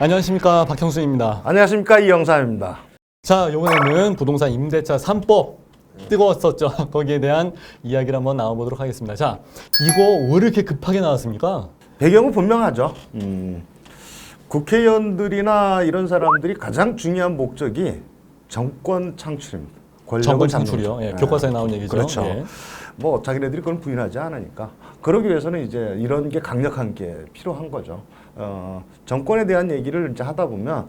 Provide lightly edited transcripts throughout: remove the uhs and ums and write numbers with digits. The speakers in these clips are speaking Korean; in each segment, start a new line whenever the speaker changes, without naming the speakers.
안녕하십니까, 박형수입니다.
안녕하십니까, 이영삼입니다.
자, 이번에는 부동산 임대차 3법 뜨거웠었죠. 거기에 대한 이야기를 한번 나눠보도록 하겠습니다. 자, 이거 왜 이렇게 급하게 나왔습니까?
배경은 분명하죠. 국회의원들이나 이런 사람들이 가장 중요한 목적이 정권 창출입니다.
정권 창출이요. 예, 교과서에 나온 얘기죠.
그렇죠.
예.
뭐 자기네들이 그건 부인하지 않으니까. 그러기 위해서는 이제 이런 게 강력한 게 필요한 거죠. 정권에 대한 얘기를 이제 하다 보면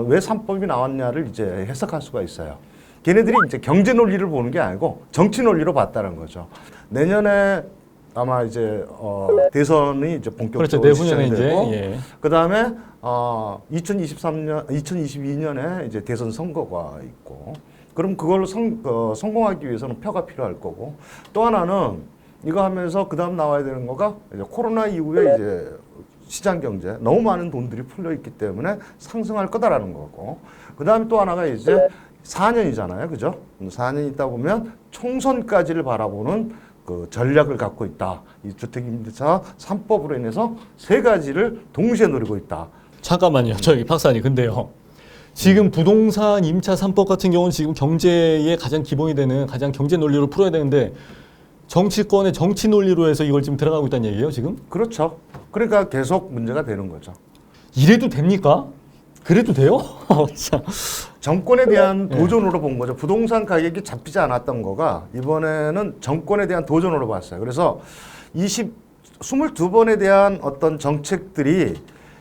왜 3법이 나왔냐를 이제 해석할 수가 있어요. 걔네들이 이제 경제 논리를 보는 게 아니고 정치 논리로 봤다는 거죠. 내년에 아마 이제 대선이 이제 본격적으로
그렇죠. 내후년에 이제
시작되고,
예.
그다음에 2022년에 이제 대선 선거가 있고, 그럼 그걸로 성공하기 위해서는 표가 필요할 거고, 또 하나는 이거 하면서 그다음 나와야 되는 거가 이제 코로나 이후에 이제 시장 경제 너무 많은 돈들이 풀려 있기 때문에 상승할 거다라는 거고, 그다음에 또 하나가 이제 4년이잖아요, 그죠? 4년 있다 보면 총선까지를 바라보는 그 전략을 갖고 있다. 이 주택임대차 3법으로 인해서 세 가지를 동시에 노리고 있다.
잠깐만요. 저기 박사님, 근데요. 지금 부동산 임차 3법 같은 경우는 지금 경제의 가장 기본이 되는 가장 경제 논리로 풀어야 되는데 정치권의 정치 논리로 해서 이걸 지금 들어가고 있다는 얘기예요, 지금?
그렇죠. 그러니까 계속 문제가 되는 거죠.
이래도 됩니까? 그래도 돼요? 참.
정권에 대한 도전으로 본 거죠. 부동산 가격이 잡히지 않았던 거가 이번에는 정권에 대한 도전으로 봤어요. 그래서 22번에 대한 어떤 정책들이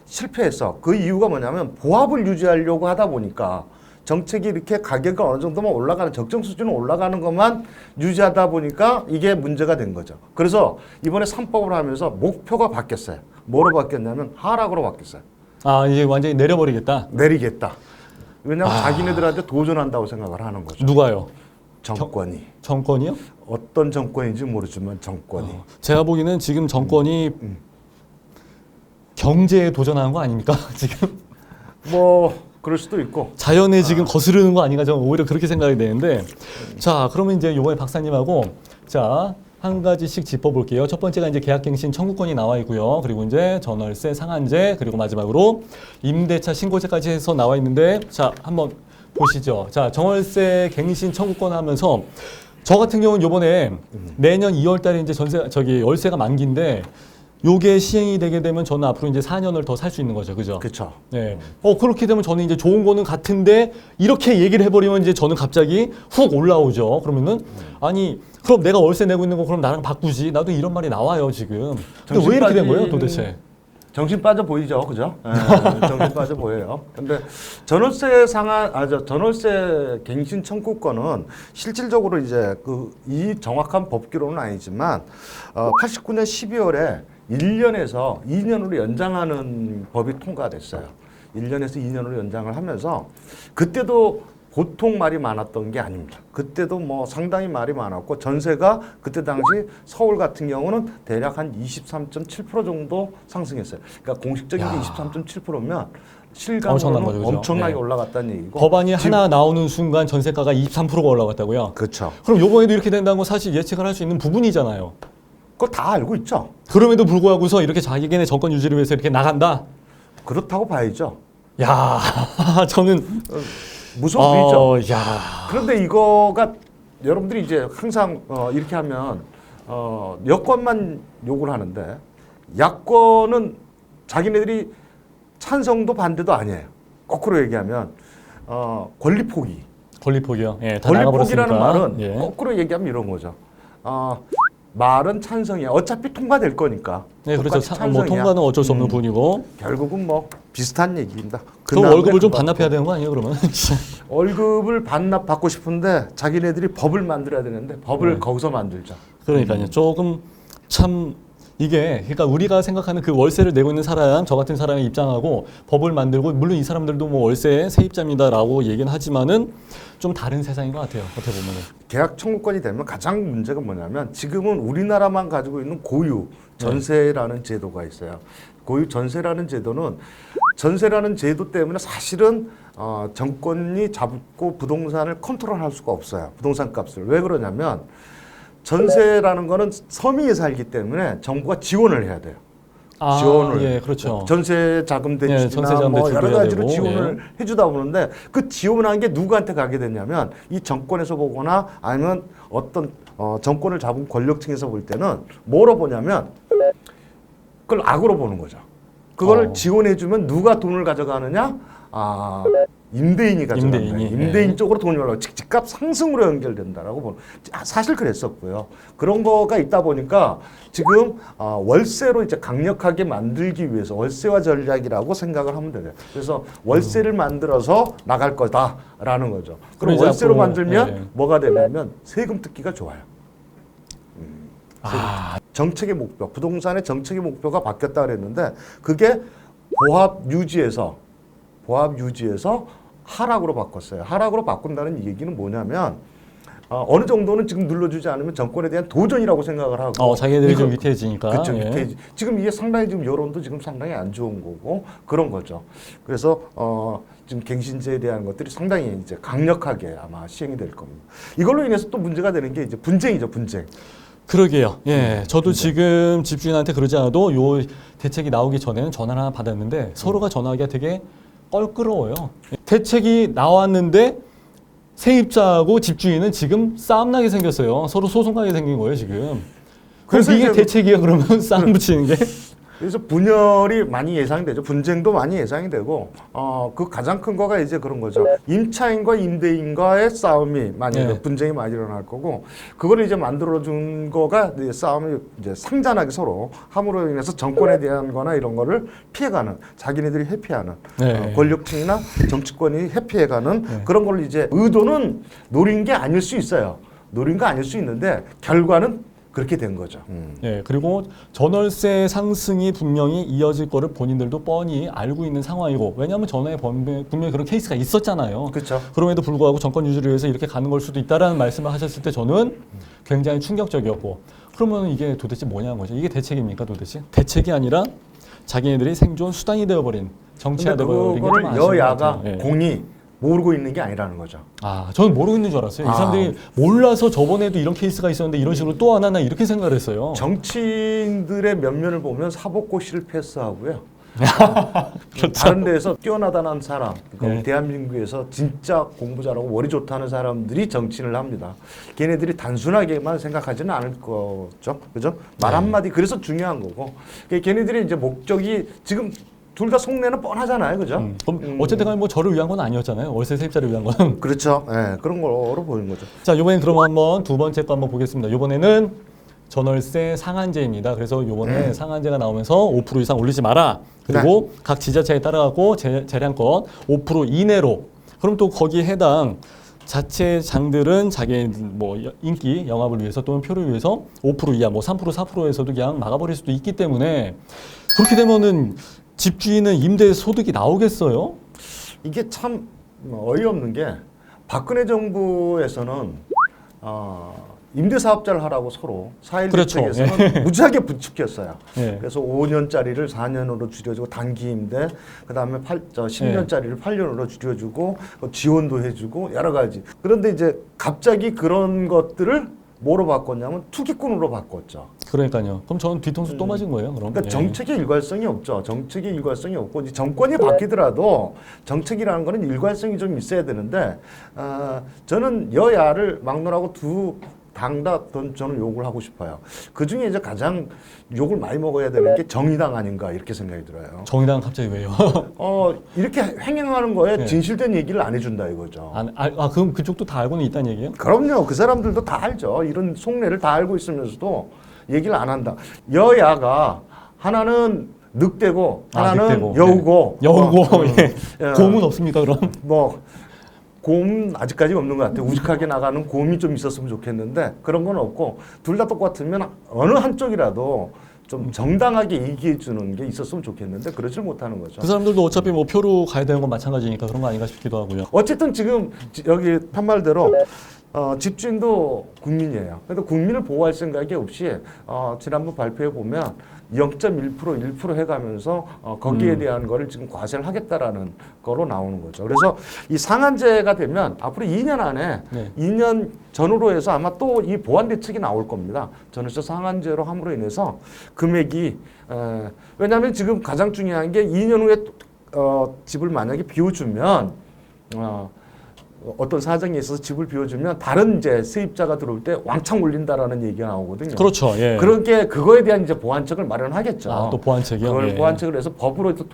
실패했어. 그 이유가 뭐냐면 보합을 유지하려고 하다 보니까 정책이 이렇게 가격이 어느 정도만 올라가는 적정 수준으로 올라가는 것만 유지하다 보니까 이게 문제가 된 거죠. 그래서 이번에 3법을 하면서 목표가 바뀌었어요. 뭐로 바뀌었냐면 하락으로 바뀌었어요.
아, 이제 완전히 내려버리겠다.
내리겠다. 왜냐하면 자기네들한테 도전한다고 생각을 하는 거죠.
누가요?
정권이.
정권이요?
어떤 정권인지 모르지만 정권이.
제가 보기에는 지금 정권이 경제에 도전하는 거 아닙니까? 지금
뭐 그럴 수도 있고.
자연에 지금 거스르는 거 아닌가? 저는 오히려 그렇게 생각이 되는데, 자, 그러면 이제 이번에 박사님하고 자, 한 가지씩 짚어볼게요. 첫 번째가 이제 계약갱신 청구권이 나와 있고요. 그리고 이제 전월세 상한제, 그리고 마지막으로 임대차 신고제까지 해서 나와 있는데, 자, 한번 보시죠. 자, 정월세 갱신 청구권 하면서 저 같은 경우는 이번에 내년 2월 달에 이제 월세가 만기인데, 요게 시행이 되게 되면 저는 앞으로 이제 4년을 더 살 수 있는 거죠. 그죠?
그렇죠.
네. 그렇게 되면 저는 이제 좋은 거는 같은데 이렇게 얘기를 해버리면 이제 저는 갑자기 훅 올라오죠. 그러면은 아니 그럼 내가 월세 내고 있는 거 그럼 나랑 바꾸지. 나도 이런 말이 나와요 지금. 근데 왜 이렇게 된 거예요 도대체?
정신 빠져 보이죠, 그죠? 네, 정신 빠져 보여요. 근데 전월세 갱신 청구권은 실질적으로 이제 이 정확한 법규로는 아니지만 89년 12월에 1년에서 2년으로 연장하는 법이 통과됐어요. 1년에서 2년으로 연장을 하면서 그때도 보통 말이 많았던 게 아닙니다. 그때도 뭐 상당히 말이 많았고 전세가 그때 당시 서울 같은 경우는 대략 한 23.7% 정도 상승했어요. 그러니까 공식적인 게 23.7%면 실감으로는 엄청나게 올라갔다는 얘기고.
법안이 하나 나오는 순간 전세가가 23%가 올라갔다고요?
그렇죠.
그럼 요번에도 이렇게 된다는 건 사실 예측을 할 수 있는 부분이잖아요.
그거 다 알고 있죠.
그럼에도 불구하고서 이렇게 자기네 정권 유지를 위해서 이렇게 나간다?
그렇다고 봐야죠.
야, 저는
무서워 보이죠.
야.
그런데 이거가 여러분들이 이제 항상 이렇게 하면 여권만 욕을 하는데 야권은 자기네들이 찬성도 반대도 아니에요. 거꾸로 얘기하면 권리 포기.
권리 포기요. 예, 다
권리
나가버렸으니까.
포기라는 말은
예.
거꾸로 얘기하면 이런 거죠. 말은 찬성이야. 어차피 통과될 거니까.
네, 그렇죠.
찬성이야.
통과는 어쩔 수 없는 분이고.
결국은 뭐 비슷한 얘기입니다.
그 월급을 좀 반납해야 되는 거 아니에요, 그러면?
월급을 반납받고 싶은데 자기네들이 법을 만들어야 되는데 법을 거기서 만들자.
그러니까요. 조금 참 이게 그러니까 우리가 생각하는 그 월세를 내고 있는 사람, 저 같은 사람의 입장하고 법을 만들고 물론 이 사람들도 뭐 월세 세입자입니다라고 얘기는 하지만은 좀 다른 세상인 것 같아요. 어떻게 보면은.
계약 청구권이 되면 가장 문제가 뭐냐면 지금은 우리나라만 가지고 있는 고유 전세라는 제도가 있어요. 고유 전세라는 제도는 전세라는 제도 때문에 사실은 정권이 잡고 부동산을 컨트롤할 수가 없어요. 부동산 값을. 왜 그러냐면 전세라는 거는 서민이 살기 때문에 정부가 지원을 해야 돼요. 지원을
예, 그렇죠.
전세 자금 대출이나
전세 자금
뭐
대출도
여러
해야
가지로
되고,
지원을 해주다 보는데 그 지원한 게 누구한테 가게 됐냐면 이 정권에서 보거나 아니면 어떤 정권을 잡은 권력층에서 볼 때는 뭐로 보냐면 그걸 악으로 보는 거죠. 그걸 지원해주면 누가 돈을 가져가느냐? 임대인이 가져간다. 임대인 쪽으로 돈이 올라가고 집값 상승으로 연결된다라고 보는. 사실 그랬었고요. 그런 거가 있다 보니까 지금 월세로 이제 강력하게 만들기 위해서 월세화 전략이라고 생각을 하면 돼요. 그래서 월세를 만들어서 나갈 거다라는 거죠. 그럼 월세로 만들면 뭐가 되냐면 세금 뜯기가 좋아요. 정책의 목표, 부동산의 정책의 목표가 바뀌었다 그랬는데 그게 보합 유지에서 하락으로 바꿨어요. 하락으로 바꾼다는 얘기는 뭐냐면 어느 정도는 지금 눌러주지 않으면 정권에 대한 도전이라고 생각을 하고
자기네들이 좀 위태해지니까.
그렇죠. 지금 이게 상당히 지금 여론도 지금 상당히 안 좋은 거고 그런 거죠. 그래서 지금 갱신제에 대한 것들이 상당히 이제 강력하게 아마 시행이 될 겁니다. 이걸로 인해서 또 문제가 되는 게 이제 분쟁이죠, 분쟁.
그러게요. 예, 저도 지금 집주인한테 그러지 않아도 요 대책이 나오기 전에는 전화를 하나 받았는데 서로가 전화하기가 되게 껄끄러워요. 대책이 나왔는데 세입자하고 집주인은 지금 싸움나게 생겼어요. 서로 소송 가게 생긴 거예요, 지금. 그래서 이게 대책이야, 그러면 싸움 붙이는 게?
그래서 분열이 많이 예상이 되죠. 분쟁도 많이 예상이 되고, 그 가장 큰 거가 이제 그런 거죠. 임차인과 임대인과의 싸움이 많이, 분쟁이 많이 일어날 거고, 그거를 이제 만들어준 거가 이제 싸움이 이제 상잔하게 서로 함으로 인해서 정권에 대한 거나 이런 거를 피해가는, 자기네들이 회피하는, 권력층이나 정치권이 회피해가는 그런 걸 이제 의도는 노린 게 아닐 수 있어요. 노린 거 아닐 수 있는데, 결과는 그렇게 된 거죠.
네, 그리고 전월세 상승이 분명히 이어질 거를 본인들도 뻔히 알고 있는 상황이고, 왜냐하면 전에 분명히 그런 케이스가 있었잖아요.
그렇죠.
그럼에도 불구하고 정권 유지를 위해서 이렇게 가는 걸 수도 있다라는 말씀을 하셨을 때 저는 굉장히 충격적이었고, 그러면 이게 도대체 뭐냐는 거죠. 이게 대책입니까, 도대체? 대책이 아니라 자기네들이 생존 수단이 되어버린, 정치화 되어버린 게 좀 아쉬운 것
여야가
같아요.
공이 모르고 있는 게 아니라는 거죠.
저는 모르고 있는 줄 알았어요. 이 사람들이 몰라서 저번에도 이런 케이스가 있었는데 이런 식으로 또 안 하나 이렇게 생각을 했어요.
정치인들의 면면을 보면 사법고시를 패스하고요.
그렇죠.
다른 데에서 뛰어나다는 사람, 그러니까 대한민국에서 진짜 공부 잘하고 머리 좋다는 사람들이 정치인을 합니다. 걔네들이 단순하게만 생각하지는 않을 거죠. 그죠? 말 한마디, 그래서 중요한 거고. 걔네들이 이제 목적이 지금 둘 다 속내는 뻔하잖아요, 그죠?
그럼 어쨌든 간에 뭐 저를 위한 건 아니었잖아요. 월세 세입자를 위한 건.
그렇죠. 네, 그런 거로 보이는 거죠.
자, 이번엔 그럼 한번 두 번째 거 한번 보겠습니다. 이번에는 전월세 상한제입니다. 그래서 이번에 상한제가 나오면서 5% 이상 올리지 마라. 그리고 각 지자체에 따라가고 재량권 5% 이내로. 그럼 또 거기에 해당 자체장들은 자기 뭐 인기 영합을 위해서 또는 표를 위해서 5% 이하, 뭐 3%, 4%에서도 그냥 막아버릴 수도 있기 때문에 그렇게 되면은 집주인은 임대 소득이 나오겠어요?
이게 참 어이없는 게 박근혜 정부에서는 임대사업자를 하라고 서로 4.1 대책에서는 무지하게 부추겼어요. 그래서 5년짜리를 4년으로 줄여주고 단기 임대, 그다음에 10년짜리를 8년으로 줄여주고 지원도 해주고 여러 가지. 그런데 이제 갑자기 그런 것들을 뭐로 바꿨냐면 투기꾼으로 바꿨죠.
그러니까요. 그럼 저는 뒤통수 또 맞은 거예요, 그럼?
그러니까 정책의 일관성이 없죠. 정책의 일관성이 없고 정권이 바뀌더라도 정책이라는 거는 일관성이 좀 있어야 되는데 저는 여야를 막론하고 두 당 다 저는 욕을 하고 싶어요. 그 중에 이제 가장 욕을 많이 먹어야 되는 게 정의당 아닌가 이렇게 생각이 들어요.
정의당 갑자기 왜요?
이렇게 횡행하는 거에 진실된 얘기를 안 해준다 이거죠.
그럼 그쪽도 다 알고는 있다는 얘기예요?
그럼요. 그 사람들도 다 알죠. 이런 속내를 다 알고 있으면서도 얘기를 안 한다. 여야가 하나는 늑대고 하나는 여우고.
여우고. 곰은 없습니까 그럼?
곰 아직까지 없는 것 같아요. 우직하게 나가는 곰이 좀 있었으면 좋겠는데 그런 건 없고 둘 다 똑같으면 어느 한쪽이라도 좀 정당하게 얘기해 주는 게 있었으면 좋겠는데 그러질 못하는 거죠.
그 사람들도 어차피 뭐 표로 가야 되는 건 마찬가지니까 그런 거 아닌가 싶기도 하고요.
어쨌든 지금 여기 한 말대로 집주인도 국민이에요. 그래도 국민을 보호할 생각이 없이 지난번 발표해 보면 0.1%, 1% 해가면서 거기에 대한 거를 지금 과세를 하겠다라는 거로 나오는 거죠. 그래서 이 상한제가 되면 앞으로 2년 안에
네.
2년 전후로 해서 아마 또 이 보완 대책이 나올 겁니다. 전월세 상한제로 함으로 인해서 금액이 왜냐하면 지금 가장 중요한 게 2년 후에 집을 만약에 비워주면 어떤 사정에 있어서 집을 비워주면 다른 이제 세입자가 들어올 때 왕창 올린다라는 얘기가 나오거든요.
그렇죠. 예.
그렇게 그거에 대한 이제 보완책을 마련하겠죠.
아, 또 보완책이요?
그걸
예.
보완책을 해서 법으로 해서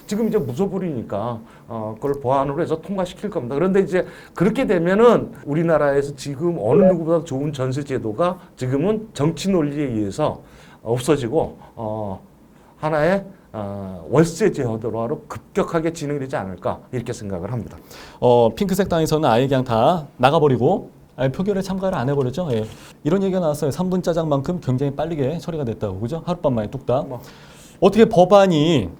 지금 이제 무소불위니까 그걸 보완으로 해서 통과시킬 겁니다. 그런데 이제 그렇게 되면은 우리나라에서 지금 어느 누구보다 좋은 전세 제도가 지금은 정치 논리에 의해서 없어지고 하나의 월세 제도로 급격하게 진행이 되지 않을까 이렇게 생각을 합니다.
핑크색 당에서는 아예 그냥 다 나가버리고 아예 표결에 참가를 안 해버렸죠. 예. 이런 얘기가 나왔어요. 3분 짜장만큼 굉장히 빠르게 처리가 됐다고. 그죠? 하룻밤 만에 뚝딱. 어떻게 법안이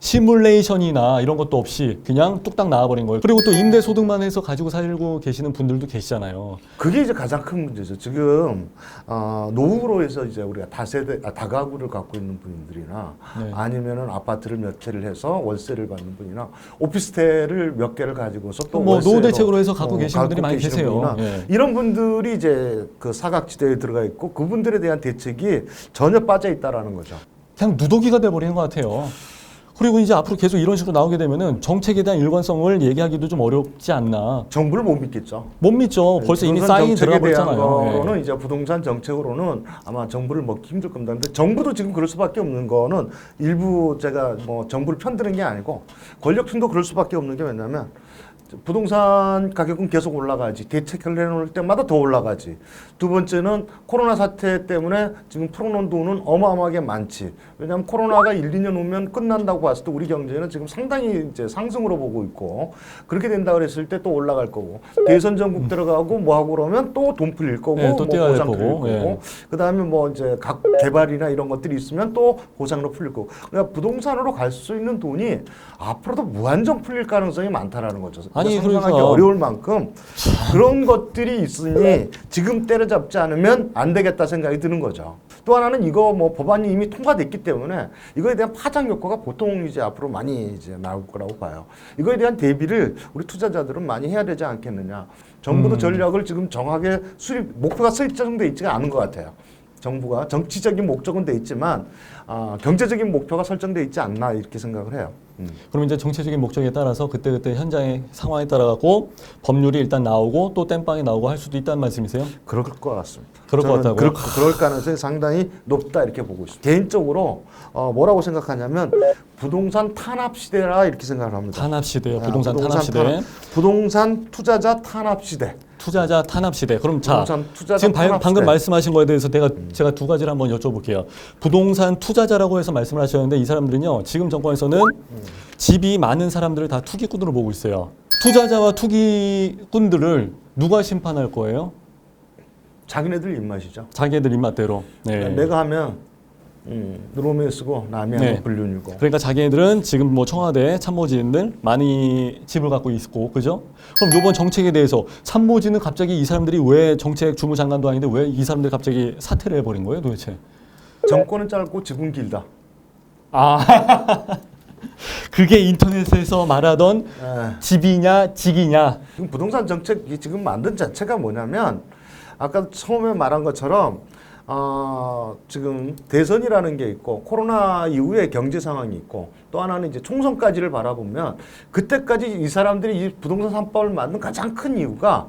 시뮬레이션이나 이런 것도 없이 그냥 뚝딱 나와버린 거예요. 그리고 또 임대소득만 해서 가지고 살고 계시는 분들도 계시잖아요.
그게 이제 가장 큰 문제죠. 지금 노후로 해서 이제 우리가 다가구를 갖고 있는 분들이나
네.
아니면은 아파트를 몇 채를 해서 월세를 받는 분이나 오피스텔을 몇 개를 가지고서 또
뭐
월세로
노후 대책으로 해서 갖고 계시는 분들이 많이
계시는
계세요.
분이나
예.
이런 분들이 이제 그 사각지대에 들어가 있고 그분들에 대한 대책이 전혀 빠져 있다라는 거죠.
그냥 누더기가 돼버리는 것 같아요. 그리고 이제 앞으로 계속 이런 식으로 나오게 되면은 정책에 대한 일관성을 얘기하기도 좀 어렵지 않나.
정부를 못 믿겠죠.
못 믿죠. 벌써 이미
부동산
사인이 들어가
정책에 대한
버렸잖아요.
거는 이제 부동산 정책으로는 아마 정부를 먹기 힘들 겁니다. 근데 정부도 지금 그럴 수밖에 없는 거는 일부 제가 뭐 정부를 편드는 게 아니고 권력층도 그럴 수밖에 없는 게 왜냐면 부동산 가격은 계속 올라가지. 대책을 내놓을 때마다 더 올라가지. 두 번째는 코로나 사태 때문에 지금 풀어놓은 돈은 어마어마하게 많지. 왜냐하면 코로나가 1, 2년 오면 끝난다고 봤을 때 우리 경제는 지금 상당히 이제 상승으로 보고 있고 그렇게 된다 그랬을 때 또 올라갈 거고 대선 전국 들어가고 뭐 하고 그러면 또 돈 풀릴 거고
예, 또
뭐
떼어야 될
보상 풀릴
거고,
거고
예.
그다음에 뭐 이제 각 개발이나 이런 것들이 있으면 또 보상으로 풀릴 거고 그러니까 부동산으로 갈 수 있는 돈이 앞으로도 무한정 풀릴 가능성이 많다라는 거죠.
아니,
상상하기
그러니까.
어려울 만큼 그런 것들이 있으니 지금 때려잡지 않으면 안 되겠다 생각이 드는 거죠. 또 하나는 이거 뭐 법안이 이미 통과됐기 때문에 이거에 대한 파장 효과가 보통 이제 앞으로 많이 이제 나올 거라고 봐요. 이거에 대한 대비를 우리 투자자들은 많이 해야 되지 않겠느냐. 정부도 전략을 지금 정확하게 목표가 설정돼 있지가 않은 것 같아요. 정부가 정치적인 목적은 돼 있지만 경제적인 목표가 설정돼 있지 않나 이렇게 생각을 해요.
그럼 이제 정치적인 목적에 따라서 그때그때 현장의 상황에 따라 갖고 법률이 일단 나오고 또 땜빵이 나오고 할 수도 있다는 말씀이세요?
그럴 것 같습니다.
그럴 것
저는
같다고요?
그럴 가능성이 상당히 높다 이렇게 보고 있습니다. 개인적으로 뭐라고 생각하냐면 부동산 탄압 시대라 이렇게 생각을 합니다.
탄압 시대요. 부동산 탄압 시대.
부동산 투자자 탄압 시대.
투자자 탄압 시대. 그럼 자,
부동산 투자자
지금
탄압
방금
시대.
말씀하신 거에 대해서 제가 두 가지를 한번 여쭤볼게요. 부동산 투자자라고 해서 말씀을 하셨는데 이 사람들은요. 지금 정권에서는 집이 많은 사람들을 다 투기꾼으로 보고 있어요. 투자자와 투기꾼들을 누가 심판할 거예요?
자기네들 입맛이죠.
자기들 입맛대로. 네.
내가 하면 롬에 쓰고 남이 하면 불륜이고.
그러니까 자기네들은 지금 뭐 청와대 참모진들 많이 집을 갖고 있고, 그죠? 그럼 이번 정책에 대해서 참모진은 갑자기 이 사람들이 왜 정책 주무장관도 아닌데 왜 이 사람들이 갑자기 사퇴를 해버린 거예요, 도대체?
정권은 짧고 집은 길다.
그게 인터넷에서 말하던 집이냐 직이냐.
지금 부동산 정책이 지금 만든 자체가 뭐냐면 아까 처음에 말한 것처럼 지금 대선이라는 게 있고 코로나 이후에 경제 상황이 있고 또 하나는 이제 총선까지를 바라보면 그때까지 이 사람들이 이 부동산 3법을 만든 가장 큰 이유가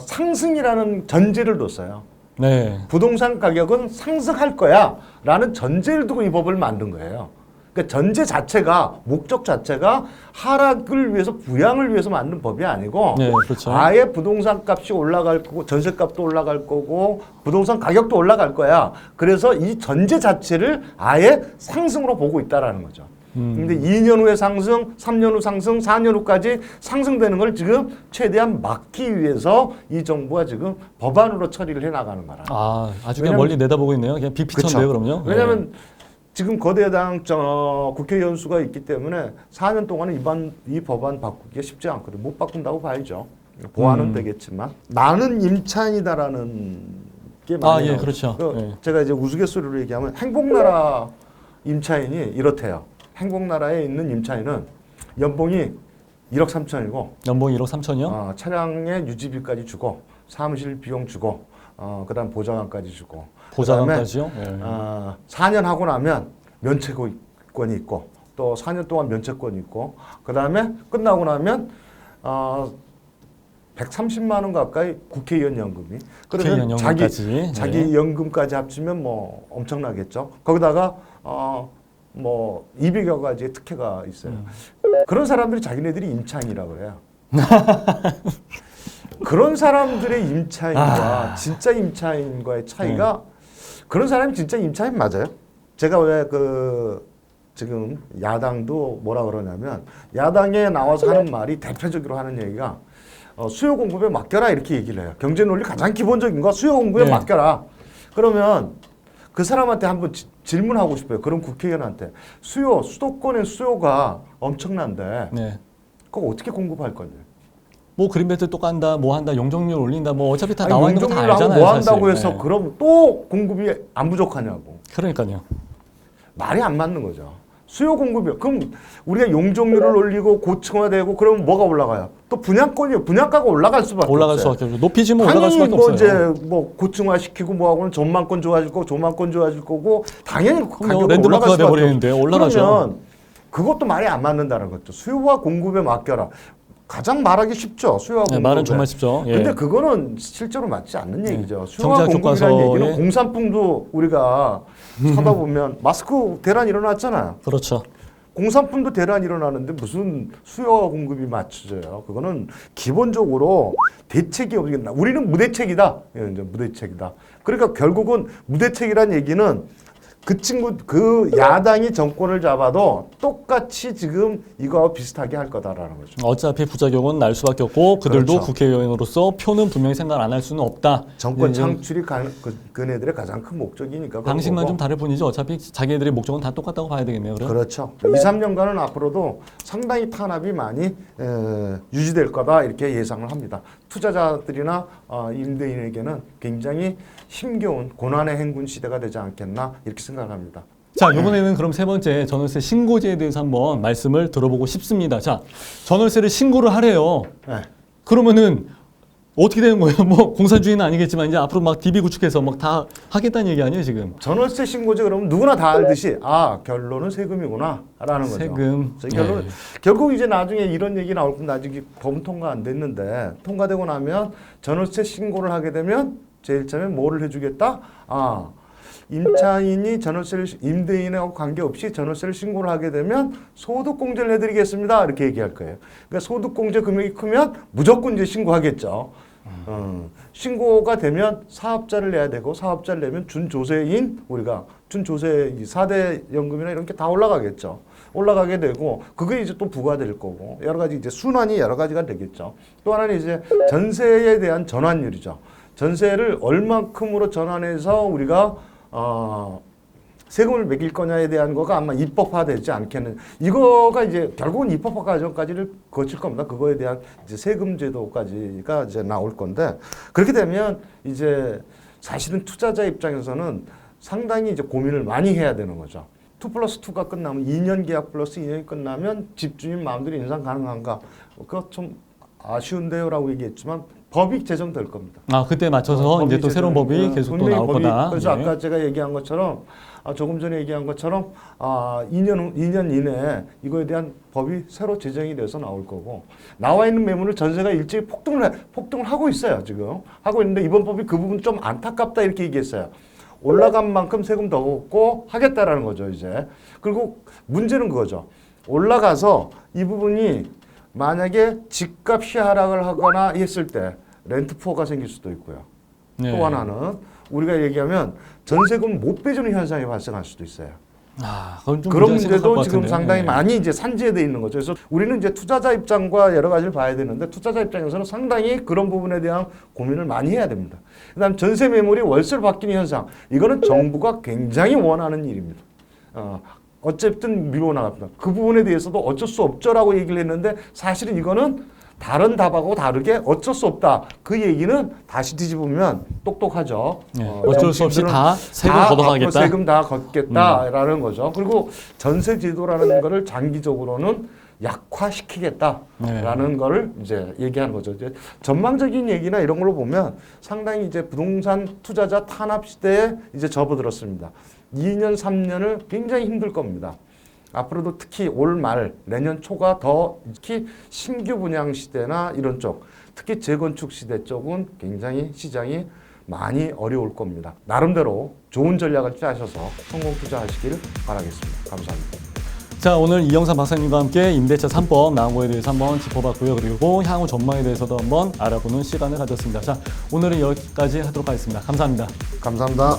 상승이라는 전제를 뒀어요.
네.
부동산 가격은 상승할 거야 라는 전제를 두고 이 법을 만든 거예요. 그러니까 전제 자체가 목적 자체가 하락을 위해서 부양을 위해서 만든 법이 아니고
네, 그렇죠.
아예 부동산 값이 올라갈 거고 전세값도 올라갈 거고 부동산 가격도 올라갈 거야. 그래서 이 전제 자체를 아예 상승으로 보고 있다라는 거죠. 근데 2년 후에 상승, 3년 후 상승, 4년 후까지 상승되는 걸 지금 최대한 막기 위해서 이 정부가 지금 법안으로 처리를 해 나가는 거라.
아주 그냥 멀리 내다보고 있네요. 그냥 빅피처인데요, 그럼요.
왜냐하면 지금 거대당 국회의원 수가 있기 때문에 4년 동안은 이 법안 바꾸기가 쉽지 않거든요. 못 바꾼다고 봐야죠. 보완은 되겠지만 나는 임차인이다라는 게 많이 나오죠.
그렇죠. 예.
제가 이제 우스갯소리로 얘기하면 행복나라 임차인이 이렇대요. 행복나라에 있는 임차인은 연봉이 1억 3천이고
연봉 1억 3천이요?
차량의 유지비까지 주고 사무실 비용 주고 그다음 보좌관까지 주고
보좌관까지요?
그다음에 4년 하고 나면 면책권이 있고 또 4년 동안 면책권이 있고 그다음에 끝나고 나면 130만 원 가까이 국회의원 연금이
국회의원
그러면
연금까지.
자기 연금까지 합치면 뭐 엄청나겠죠. 거기다가 뭐 200여 가지의 특혜가 있어요. 그런 사람들이 자기네들이 임차인이라고 그래요. 그런 사람들의 임차인과 진짜 임차인과의 차이가 그런 사람이 진짜 임차인 맞아요. 제가 왜 지금 야당도 뭐라 그러냐면 야당에 나와서 하는 말이 대표적으로 하는 얘기가 수요 공급에 맡겨라 이렇게 얘기를 해요. 경제 논리 가장 기본적인 거 수요 공급에 맡겨라. 그러면 그 사람한테 한번 질문하고 싶어요. 그런 국회의원한테 수도권의 수요가 엄청난데 그거 어떻게 공급할 건데?
뭐 그린벨트 또 깐다, 뭐 한다, 용적률 올린다, 뭐 어차피 다 나와 있는 거 다 알잖아요.
뭐 한다고
사실.
해서 그럼 또 공급이 안 부족하냐고.
그러니까요.
말이 안 맞는 거죠. 수요 공급이 그럼 우리가 용적률을 올리고 고층화되고 그러면 뭐가 올라가요? 또 분양권이요. 분양가가 올라갈 수밖에 없어요.
높이지면 올라갈 수밖에
당연히
없어요.
이제 뭐 고층화 시키고 뭐하고는 전망권 좋아질 거고 조망권 좋아질 거고 당연히 가격이
랜드마크가
올라갈 수밖에
돼버리는데 올라가죠.
그러면 그것도 말이 안 맞는다는 거죠. 수요와 공급에 맡겨라. 가장 말하기 쉽죠. 수요와 공급.
말은 정말 쉽죠.
근데 그거는 실제로 맞지 않는 얘기죠. 수요와
정책
공급이라는
교과서에
얘기는 공산품도 우리가 쳐다보면 마스크 대란 일어났잖아요.
그렇죠.
공산품도 대란 일어나는데 무슨 수요와 공급이 맞춰져요. 그거는 기본적으로 대책이 없겠나. 우리는 무대책이다. 이제 무대책이다. 그러니까 결국은 무대책이란 얘기는 그 야당이 정권을 잡아도 똑같이 지금 이거와 비슷하게 할 거다라는 거죠.
어차피 부작용은 날 수밖에 없고 그들도
그렇죠.
국회의원으로서 표는 분명히 생각 안 할 수는 없다.
정권 창출이 그네들의 가장 큰 목적이니까.
방식만 좀 다를 뿐이죠. 어차피 자기네들의 목적은 다 똑같다고 봐야 되겠네요. 그럼?
그렇죠. 2, 3년간은 앞으로도 상당히 탄압이 많이 유지될 거다 이렇게 예상을 합니다. 투자자들이나 임대인에게는 굉장히 힘겨운 고난의 행군 시대가 되지 않겠나 이렇게 생각합니다.
자, 이번에는 그럼 세 번째 전월세 신고제에 대해서 한번 말씀을 들어보고 싶습니다. 자, 전월세를 신고를 하래요.
네.
그러면은 어떻게 되는 거예요? 뭐 공사주의는 아니겠지만 이제 앞으로 막 DB 구축해서 막 다 하겠다는 얘기 아니에요 지금?
전월세 신고제 그러면 누구나 다 알듯이 결론은 세금이구나라는 거죠.
세금.
결론 결국 이제 나중에 이런 얘기 나올 건데 아직 법은 통과 안 됐는데 통과되고 나면 전월세 신고를 하게 되면 제일 처음에 뭐를 해주겠다? 임차인이 임대인하고 관계없이 전월세를 신고를 하게 되면 소득공제를 해드리겠습니다. 이렇게 얘기할 거예요. 그러니까 소득공제 금액이 크면 무조건 이제 신고하겠죠. 신고가 되면 사업자를 내야 되고 사업자를 내면 준조세인 우리가 준조세 4대 연금이나 이런 게 다 올라가겠죠. 올라가게 되고 그게 이제 또 부과될 거고 여러 가지 이제 순환이 여러 가지가 되겠죠. 또 하나는 이제 전세에 대한 전환율이죠. 전세를 얼만큼으로 전환해서 우리가 세금을 매길 거냐에 대한 거가 아마 입법화되지 않겠는. 이거가 이제 결국은 입법화 과정까지를 거칠 겁니다. 그거에 대한 이제 세금 제도까지가 이제 나올 건데 그렇게 되면 이제 사실은 투자자 입장에서는 상당히 이제 고민을 많이 해야 되는 거죠. 2+2가 끝나면 2년 계약 플러스 2년이 끝나면 집주인 마음대로 인상 가능한가? 그거 좀 아쉬운데요라고 얘기했지만. 법이 제정될 겁니다.
그때 맞춰서 이제 또 새로운 법이 계속 또 나올 거다.
그래서 아까 제가 얘기한 것처럼 조금 전에 얘기한 것처럼 2년 이내에 이거에 대한 법이 새로 제정이 돼서 나올 거고 나와 있는 매물을 전세가 일찍 폭등을 하고 있어요. 지금 하고 있는데 이번 법이 그 부분 좀 안타깝다 이렇게 얘기했어요. 올라간 만큼 세금 더 걷고 하겠다라는 거죠. 이제 그리고 문제는 그거죠. 올라가서 이 부분이 만약에 집값이 하락을 하거나 했을 때 렌트포가 생길 수도 있고요. 또 하나는 우리가 얘기하면 전세금 못 빼주는 현상이 발생할 수도 있어요. 그런 문제도 지금 상당히 많이 이제 산재되어 있는 거죠. 그래서 우리는 이제 투자자 입장과 여러 가지를 봐야 되는데 투자자 입장에서는 상당히 그런 부분에 대한 고민을 많이 해야 됩니다. 그다음 전세 매물이 월세로 바뀌는 현상. 이거는 정부가 굉장히 원하는 일입니다. 어쨌든 밀고 나갑니다. 그 부분에 대해서도 어쩔 수 없죠라고 얘기를 했는데 사실은 이거는 다른 답하고 다르게 어쩔 수 없다. 그 얘기는 다시 뒤집으면 똑똑하죠.
어쩔 수 없이
정치인들은
다 세금
다
걷어가겠다.
앞으로 세금 다 걷겠다라는 거죠. 그리고 전세 제도라는 거를 장기적으로는 약화시키겠다라는 거를 이제 얘기하는 거죠. 이제 전망적인 얘기나 이런 걸로 보면 상당히 이제 부동산 투자자 탄압 시대에 이제 접어들었습니다. 2년, 3년을 굉장히 힘들 겁니다. 앞으로도 특히 올 말, 내년 초가 더 특히 신규 분양 시대나 이런 쪽, 특히 재건축 시대 쪽은 굉장히 시장이 많이 어려울 겁니다. 나름대로 좋은 전략을 짜셔서 성공 투자하시기를 바라겠습니다. 감사합니다.
자, 오늘 이영삼 박사님과 함께 임대차 3법 나온 거에 대해서 한번 짚어봤고요. 그리고 향후 전망에 대해서도 한번 알아보는 시간을 가졌습니다. 자, 오늘은 여기까지 하도록 하겠습니다. 감사합니다.
감사합니다.